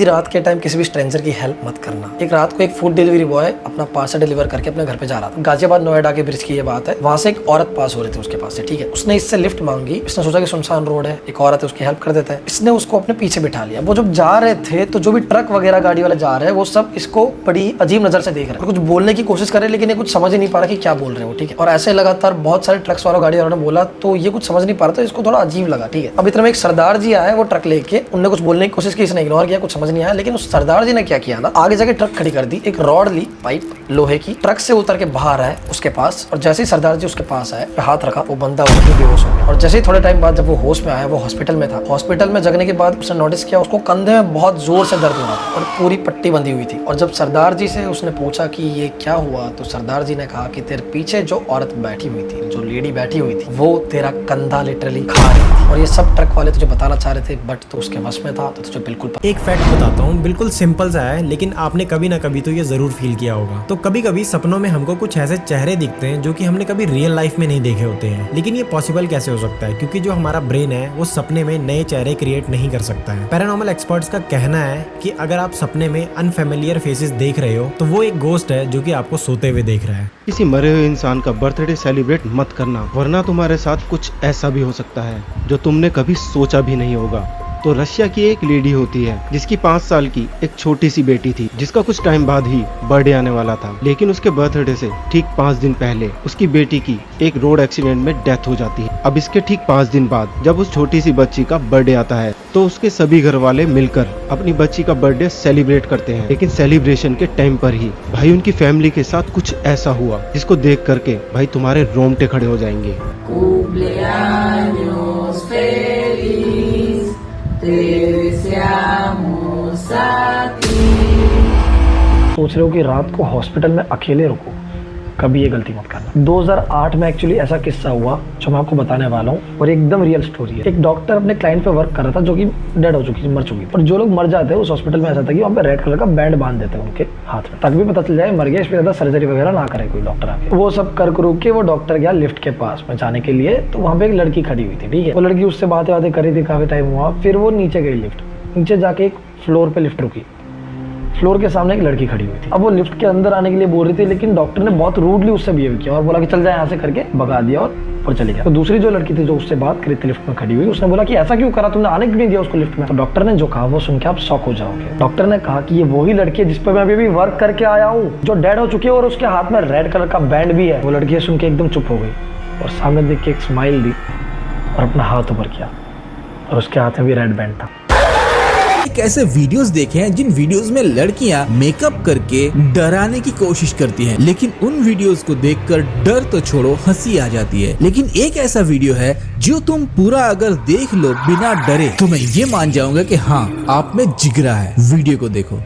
रात के टाइम किसी भी स्ट्रेंजर की हेल्प मत करना। एक रात को एक फूड डिलीवरी बॉय अपना पार्सल डिलीवर करके अपने घर पे जा रहा था। गाजियाबाद नोएडा के ब्रिज की ये बात है। वहां से एक औरत पास हो रही थी उसके पास से, ठीक है। उसने इससे लिफ्ट मांगी। इसने सोचा कि सुनसान रोड है, एक औरत है, उसकी हेल्प कर देता है। इसने उसको अपने पीछे बिठा लिया। वो जब जा रहे थे तो जो भी ट्रक वगैरह गाड़ी वाले जा रहे हैं वो सब इसको बड़ी अजीब नजर से देख रहे हैं। कुछ बोलने की कोशिश कर रहे हैं लेकिन ये कुछ समझ ही नहीं पा रहा कि क्या बोल रहे हो, ठीक है। और ऐसे लगातार बहुत सारे ट्रक्स वालों गाड़ी वालों ने बोला तो ये कुछ समझ नहीं पा रहा था, इसको थोड़ा अजीब लगा, ठीक है। अब इतने में एक सरदार जी आए, वो ट्रक लेके, उन्होंने कुछ बोलने की कोशिश की, इसने इग्नोर किया, कुछ समझ नहीं आया। लेकिन उस सरदार जी ने क्या किया ना, आगे जाके ट्रक खड़ी कर दी, एक रॉड ली, पाइप लोहे की, ट्रक से उतर के बाहर आए उसके पास, और जैसे ही सरदार जी उसके पास आए, हाथ रखा, वो बंदा वहीं बेहोश हो गया। और जैसे ही थोड़े टाइम बाद जब वो होश में आया, वो हॉस्पिटल में था। हॉस्पिटल में जगने के बाद उसने नोटिस किया उसको कंधे में बहुत जोर से दर्द हो रहा था और पूरी पट्टी बंधी हुई थी। और जब सरदार जी से उसने पूछा कि ये क्या हुआ, तो सरदार जी ने कहा कि तेरे पीछे जो औरत बैठी हुई थी, जो लेडी बैठी हुई थी, वो तेरा कंधा लिटरली खा रही थी। और ये सब ट्रक वाले तुझे बताना चाह रहे थे बट तो उसके वश में था, तो तुझे बिल्कुल। एक फैक्ट बताता हूँ, बिल्कुल सिंपल सा है, लेकिन आपने कभी ना कभी तो ये जरूर फील किया होगा। तो कभी कभी सपनों में हमको कुछ ऐसे चेहरे दिखते हैं जो कि हमने कभी रियल लाइफ में नहीं देखे होते हैं। लेकिन ये पॉसिबल कैसे हो सकता है? क्योंकि जो हमारा ब्रेन है वो सपने में नए चेहरे क्रिएट नहीं कर सकता है। पैरानॉर्मल एक्सपर्ट्स का कहना है कि अगर आप सपने में अनफेमिलियर फेसेस देख रहे हो तो वो एक गोस्ट है जो कि आपको सोते हुए देख रहा है। किसी मरे हुए इंसान का बर्थडे सेलिब्रेट मत करना, वरना तुम्हारे साथ कुछ ऐसा भी हो सकता है जो तुमने कभी सोचा भी नहीं होगा। तो रशिया की एक लेडी होती है जिसकी 5 साल की एक छोटी सी बेटी थी, जिसका कुछ टाइम बाद ही बर्थडे आने वाला था। लेकिन उसके बर्थडे से ठीक 5 दिन पहले उसकी बेटी की एक रोड एक्सीडेंट में डेथ हो जाती है। अब इसके ठीक 5 दिन बाद जब उस छोटी सी बच्ची का बर्थडे आता है तो उसके सभी घर वाले मिलकर अपनी बच्ची का बर्थडे सेलिब्रेट करते हैं। लेकिन सेलिब्रेशन के टाइम पर ही भाई उनकी फैमिली के साथ कुछ ऐसा हुआ जिसको देख करके भाई तुम्हारे रोंगटे खड़े हो जाएंगे। सोच रहे हो कि रात को हॉस्पिटल में अकेले रुको, कभी ये गलती मत करना। 2008 में एक्चुअली ऐसा किस्सा हुआ जो मैं आपको बताने वाला हूँ और एकदम रियल स्टोरी है। एक डॉक्टर अपने क्लाइंट पे वर्क कर रहा था जो कि डेड हो चुकी थी, मर चुकी थी। और जो लोग मर जाते हैं उस हॉस्पिटल में ऐसा था कि वहाँ पे रेड कलर का बैंड बांध देते हैं उनके हाथ में, ताकि भी पता चल जाए मर गया, इस पे ज्यादा सर्जरी वगैरह ना करे कोई डॉक्टर आके। वो सब कर के वो डॉक्टर गया लिफ्ट के पास में जाने के लिए, तो वहाँ पे एक लड़की खड़ी हुई थी, ठीक है। वो लड़की उससे बातें कर रही थी, काफी टाइम हुआ। फिर वो नीचे गई लिफ्ट, नीचे जाके एक फ्लोर पे लिफ्ट रुकी। फ्लोर के सामने एक लड़की खड़ी हुई थी। अब वो लिफ्ट के अंदर आने के लिए बोल रही थी, लेकिन डॉक्टर ने बहुत रूडली उससे बिहेव किया और बोला कि चल जाए यहाँ से करके भगा दिया और चली गया। तो दूसरी जो लड़की थी जो उससे बात करी थी लिफ्ट में खड़ी हुई, उसने बोला कि ऐसा क्यों करा, तुमने आने क्यों नहीं दिया उसको लिफ्ट में। तो डॉक्टर ने जो कहा वो सुन के आप शॉक हो जाओगे। डॉक्टर ने कहा कि ये वही लड़की है जिस पर मैं अभी वर्क करके आया हूँ, जो डेड हो चुकी है और उसके हाथ में रेड कलर का बैंड भी है। वो लड़की सुन के एकदम चुप हो गई और सामने देख के एक स्माइल दी और अपना हाथ ऊपर किया और उसके हाथ में भी रेड बैंड था। एक ऐसे वीडियोस देखे हैं जिन वीडियोस में लड़कियां मेकअप करके डराने की कोशिश करती हैं, लेकिन उन वीडियोस को देखकर डर तो छोड़ो हंसी आ जाती है। लेकिन एक ऐसा वीडियो है जो तुम पूरा अगर देख लो बिना डरे तो मैं ये मान जाऊंगा कि हाँ आप में जिगरा है। वीडियो को देखो।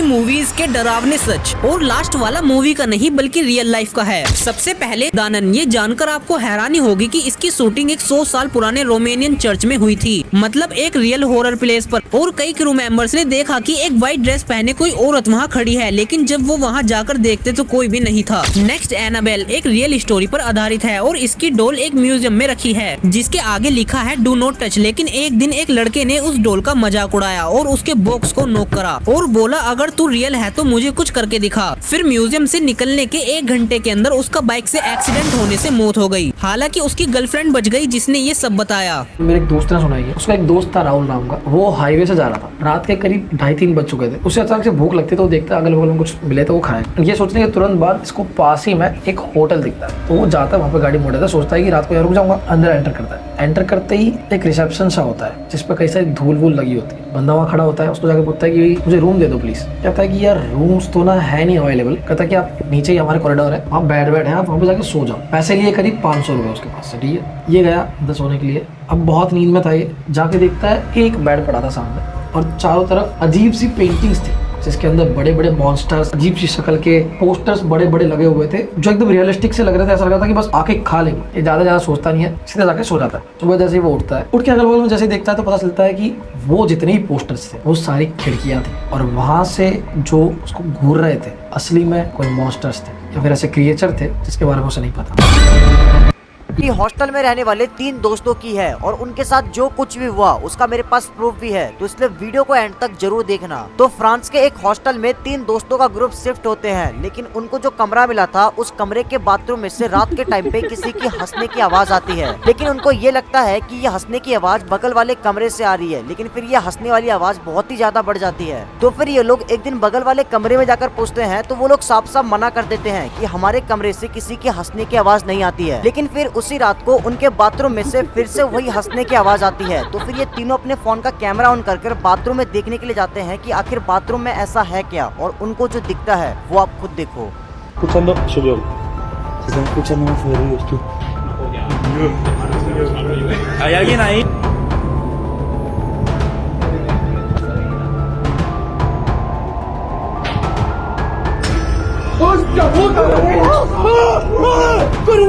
मूवीज के डरावने सच, और लास्ट वाला मूवी का नहीं बल्कि रियल लाइफ का है। सबसे पहले दानन, ये जानकर आपको हैरानी होगी कि इसकी शूटिंग एक 100 साल पुराने रोमानियन चर्च में हुई थी, मतलब एक रियल हॉरर प्लेस पर। और कई क्रू मेंबर्स ने देखा कि एक व्हाइट ड्रेस पहने कोई औरत वहाँ खड़ी है, लेकिन जब वो वहाँ जाकर देखते तो कोई भी नहीं था। नेक्स्ट, एनाबेल एक रियल स्टोरी पर आधारित है और इसकी डॉल एक म्यूजियम में रखी है जिसके आगे लिखा है डू नॉट टच। लेकिन एक दिन एक लड़के ने उस डॉल का मजाक उड़ाया और उसके बॉक्स को नॉक करा और बोला अगर तू रियल है तो मुझे कुछ करके दिखा। फिर म्यूजियम से निकलने के 1 घंटे के अंदर उसका बाइक से एक्सीडेंट होने से मौत हो गई। हालांकि उसकी गर्लफ्रेंड बच गई जिसने ये सब बताया। मेरे एक दोस्त ने सुनाई है। उसका एक दोस्त था राहुल नाम का, वो हाईवे से जा रहा था, रात के करीब 2:30-3 बज चुके थे। उसे अचानक से भूख लगती तो वो देखता अगल बगल में कुछ मिले तो वो खाए। ये सोचने के तुरंत बाद इसको पास ही में एक होटल दिखता है, तो वो जाता है वहाँ पे, गाड़ी मोड़ देता है, सोचता है कि रात को यहाँ रुक जाऊंगा। अंदर एंटर करता है। एंटर करते ही एक रिसेप्शन सा होता है जिसपे कई सारी धूल वूल लगी होती है। बंदा वहाँ खड़ा होता है, उसको जाके पूछता है कि मुझे रूम दे दो प्लीज। कहता है कि यार रूम्स तो ना है नहीं अवेलेबल। कहता है कि आप नीचे ही हमारे कॉरिडोर है, वहाँ बेड है, आप वहाँ पे जाके सो जाओ। पैसे लिए करीब 500 रुपये उसके पास से, ठीक है। ये गया अंदर सोने के लिए। अब बहुत नींद में था ये, जाके देखता है एक बेड पड़ा था सामने और चारों तरफ अजीब सी पेंटिंग्स थी। जिसके अंदर बड़े बड़े मॉन्स्टर्स, अजीब सी शक्ल के पोस्टर्स बड़े बड़े लगे हुए थे, जो एकदम रियलिस्टिक से लग रहे थे। ऐसा लग रहा था कि बस आके खा लेंगे। ये ज्यादा सोचता नहीं है, सीधा जाके सो जाता है। सुबह जैसे ही वो उठता है, उठ के अगल बगल में जैसे देखता है तो पता चलता है कि वो जितने ही पोस्टर्स थे वो सारी खिड़कियां थी, और वहां से जो उसको घूर रहे थे असली में कोई मॉन्स्टर्स थे या फिर ऐसे क्रिएचर थे जिसके बारे में उसे नहीं पता। कि हॉस्टल में रहने वाले 3 दोस्तों की है और उनके साथ जो कुछ भी हुआ उसका मेरे पास प्रूफ भी है, तो इसलिए वीडियो को एंड तक जरूर देखना। तो फ्रांस के एक हॉस्टल में 3 दोस्तों का ग्रुप शिफ्ट होते हैं, लेकिन उनको जो कमरा मिला था उस कमरे के बाथरूम में से रात के टाइम पे किसी की हंसने की आवाज आती है। लेकिन उनको ये लगता है कि ये हंसने की आवाज बगल वाले कमरे से आ रही है, लेकिन फिर ये हंसने वाली आवाज बहुत ही ज्यादा बढ़ जाती है। तो फिर ये लोग एक दिन बगल वाले कमरे में जाकर पूछते हैं, तो वो लोग साफ साफ मना कर देते हैं कि हमारे कमरे से किसी की हंसने की आवाज नहीं आती है। लेकिन फिर उसी रात को उनके बाथरूम में से फिर से वही हंसने की आवाज आती है। तो फिर ये तीनों अपने फोन का कैमरा ऑन कर बाथरूम में देखने के लिए जाते हैं कि आखिर बाथरूम में ऐसा है क्या, और उनको जो दिखता है वो आप खुद देखो।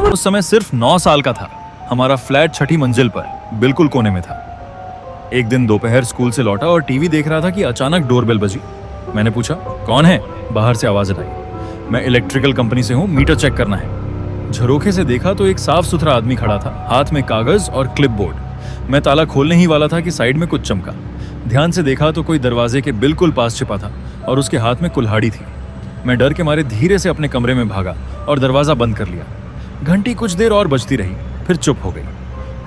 उस समय सिर्फ 9 साल का था। हमारा फ्लैट छठी मंजिल पर बिल्कुल कोने में था। एक दिन दोपहर स्कूल से लौटा और टीवी देख रहा था कि अचानक डोरबेल बजी। मैंने पूछा कौन है, बाहर से आवाज आई। मैं इलेक्ट्रिकल कंपनी से हूँ, मीटर चेक करना है। झरोखे से देखा तो एक साफ सुथरा आदमी खड़ा था, हाथ में कागज और क्लिपबोर्ड। मैं ताला खोलने ही वाला था कि साइड में कुछ चमका। ध्यान से देखा तो कोई दरवाजे के बिल्कुल पास छिपा था और उसके हाथ में कुल्हाड़ी थी। मैं डर के मारे धीरे से अपने कमरे में भागा और दरवाजा बंद कर लिया। घंटी कुछ देर और बजती रही, फिर चुप हो गई।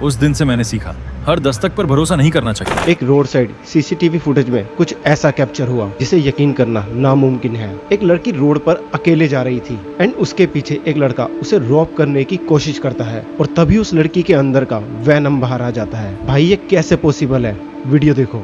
उस दिन से मैंने सीखा, हर दस्तक पर भरोसा नहीं करना चाहिए। एक रोड साइड सीसीटीवी फुटेज में कुछ ऐसा कैप्चर हुआ जिसे यकीन करना नामुमकिन है। एक लड़की रोड पर अकेले जा रही थी एंड उसके पीछे एक लड़का उसे रॉब करने की कोशिश करता है, और तभी उस लड़की के अंदर का वैनम बाहर आ जाता है। भाई ये कैसे पॉसिबल है? वीडियो देखो।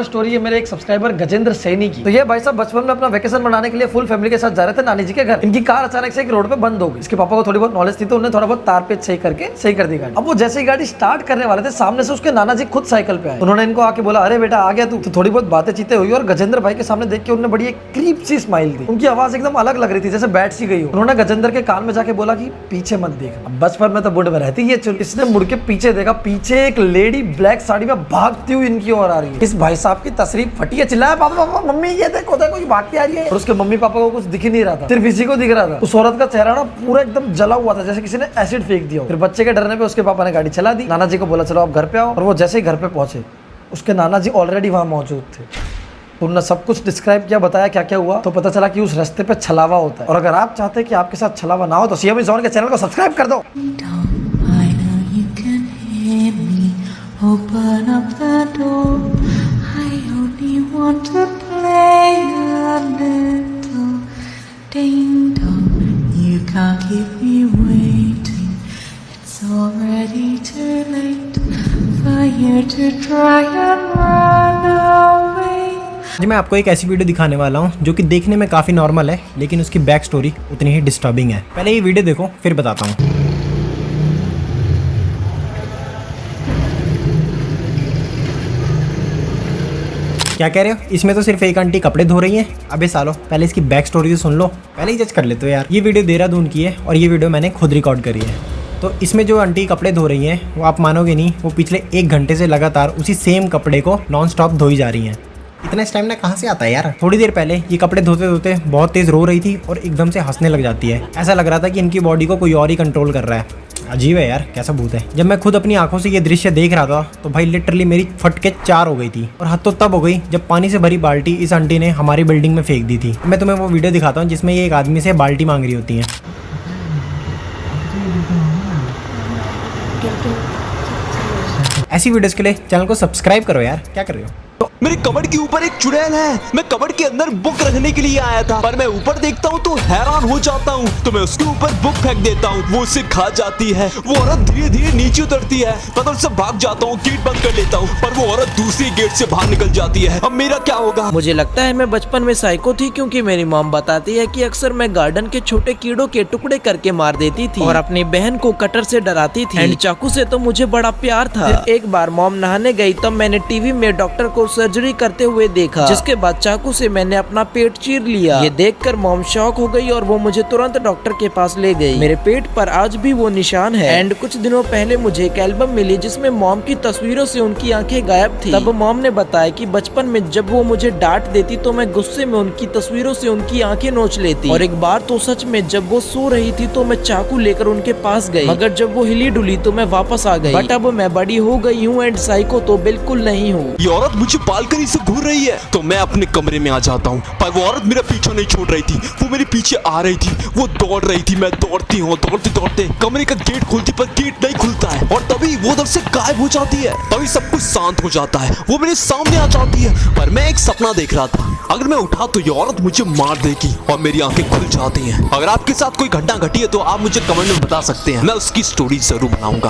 स्टोरी है मेरे एक सब्सक्राइबर गजेंद्र सैनी की। तो ये भाई साहब बचपन में अपना वेकेशन मनाने के लिए फुल फैमिली के साथ जा रहे थे नानी जी के घर। इनकी कार अचानक से एक रोड पे बंद हो गई। इसके पापा को थोड़ी बहुत नॉलेज थी तो उन्होंने थोड़ा बहुत तार पेच सही करके सही कर दी गाड़ी। अब वो जैसे ही गाड़ी स्टार्ट करने वाले थे, सामने से उसके नाना जी खुद साइकिल पे आए। उन्होंने इनको आके बोला, अरे बेटा आ गया तू। तो थोड़ी बहुत बातें चीतें हुई और गजेंद्र भाई के सामने देख के उन्होंने बड़ी एक क्रीप सी स्माइल दी। उनकी आवाज एकदम अलग लग रही थी, जैसे बैठ सी गई हो। उन्होंने गजेंद्र के कान में जाके बोला कि पीछे मत देख। अब बचपन में तो बुढ़ में रहती है। इसने मुड़ के पीछे देखा, पीछे एक लेडी ब्लैक साड़ी में भागती हुई इनकी ओर आ रही है। इस भाई साहब की तस्रीफ फटी है, चिल्लाया पापा पापा मम्मी ये देखो देखो भागती आ रही है। और उसके मम्मी पापा को कुछ दिख ही नहीं रहा था, सिर्फ इसी को दिख रहा था। उस औरत का चेहरा ना पूरा एकदम जला हुआ था, जैसे किसी ने एसिड फेंक दिया। फिर बच्चे के डरने पे उसके पापा ने गाड़ी चला दी। नाना जी को बोला चलो आप घर पे आओ। और वो जैसे ही घर पे पहुंचे, उसके नाना जी ऑलरेडी वहां मौजूद थे। तो उन्होंने सब कुछ डिस्क्राइब किया, बताया क्या क्या हुआ। तो पता चला कि उस रास्ते पे छलावा होता है। और अगर आप चाहते हैं कि आपके साथ छलावा ना हो तो सीएम इज़ ऑन के चैनल को सब्सक्राइब कर दो। Open up the door. I only want to play a little ding dong. You can't keep me waiting. It's already too late for you to try and run away. जी मैं आपको एक ऐसी video दिखाने वाला हूँ जो कि देखने में काफ़ी नॉर्मल है, लेकिन उसकी बैक स्टोरी उतनी ही डिस्टर्बिंग है। पहले ये वीडियो देखो फिर बताता हूँ। क्या कह रहे हो? इसमें तो सिर्फ एक आंटी कपड़े धो रही हैं। अबे सालो, पहले इसकी बैक स्टोरी तो सुन लो, पहले ही जज कर लेते हो यार। ये वीडियो देहरादून की है और ये वीडियो मैंने खुद रिकॉर्ड करी है। तो इसमें जो आंटी कपड़े धो रही हैं वो आप मानोगे नहीं, वो पिछले 1 घंटे से लगातार उसी सेम कपड़े को नॉन स्टॉप धोई जा रही हैं। इतना स्टैमिना कहाँ से आता है यार? थोड़ी देर पहले ये कपड़े धोते धोते बहुत तेज़ रो रही थी और एकदम से हंसने लग जाती है। ऐसा लग रहा था कि इनकी बॉडी को कोई और ही कंट्रोल कर रहा है। अजीब है यार, कैसा भूत है। जब मैं खुद अपनी आंखों से ये दृश्य देख रहा था तो भाई लिटरली मेरी फटके 4 हो गई थी। और हद तो तब हो गई जब पानी से भरी बाल्टी इस आंटी ने हमारी बिल्डिंग में फेंक दी थी। मैं तुम्हें वो वीडियो दिखाता हूँ जिसमें ये एक आदमी से बाल्टी मांग रही होती है। ऐसी वीडियोस के लिए चैनल को सब्सक्राइब करो यार, क्या कर रहे हो? तो मेरे कबर्ड के ऊपर एक चुड़ैल है। मैं कबर्ड के अंदर बुक रखने के लिए आया था, पर मैं ऊपर देखता हूँ तो हैरान हो जाता हूँ। तो मैं उसके ऊपर बुक फेंक देता हूँ, वो उसे खा जाती है। वो औरत धीरे धीरे नीचे उतरती है, मैं तो उससे भाग जाता हूँ, गेट बंद कर लेता हूँ, पर वो औरत दूसरी गेट से बाहर निकल जाती है। अब मेरा क्या होगा? मुझे लगता है मैं बचपन में साइको थी, क्योंकि मेरी मॉम बताती है कि अक्सर मैं गार्डन के छोटे कीड़ों के टुकड़े करके मार देती थी और अपनी बहन को कटर से डराती थी। एंड चाकू से तो मुझे बड़ा प्यार था। फिर एक बार मॉम नहाने गई तब मैंने टीवी में डॉक्टर को सर्जरी करते हुए देखा, जिसके बाद चाकू से मैंने अपना पेट चीर लिया। ये देखकर मॉम शॉक हो गई और वो मुझे तुरंत डॉक्टर के पास ले गई। मेरे पेट पर आज भी वो निशान है। एंड कुछ दिनों पहले मुझे एक एल्बम मिली जिसमें मॉम की तस्वीरों से उनकी आंखें गायब थी। तब मॉम ने बताया कि बचपन में जब वो मुझे डांट देती तो मैं गुस्से में उनकी तस्वीरों से उनकी आंखें नोच लेती। और एक बार तो सच में जब वो सो रही थी तो मैं चाकू लेकर उनके पास गई, मगर जब वो हिली डुली तो मैं वापस आ गई। बट अब मैं बड़ी हो गई हूँ एंड साइको तो बिल्कुल नहीं हूँ। ये औरत मुझे बालकनी से घूर रही है, तो मैं अपने कमरे में आ जाता हूँ, पर वो औरत मेरा पीछा नहीं छोड़ रही थी। वो मेरे पीछे आ रही थी, वो दौड़ रही थी, मैं दौड़ती हूँ, दौड़ते दौड़ते कमरे का गेट खोलती पर गेट नहीं खुलता है, और तभी वो उधर से गायब हो जाती है। तभी सब कुछ शांत हो जाता है, वो मेरे सामने आ जाती है, पर मैं एक सपना देख रहा था। अगर मैं उठा तो ये औरत मुझे मार देगी और मेरी आंखें खुल जाती हैं। अगर आपके साथ कोई घटना घटी है तो आप मुझे कमेंट में बता सकते हैं, मैं उसकी स्टोरी जरूर बनाऊंगा।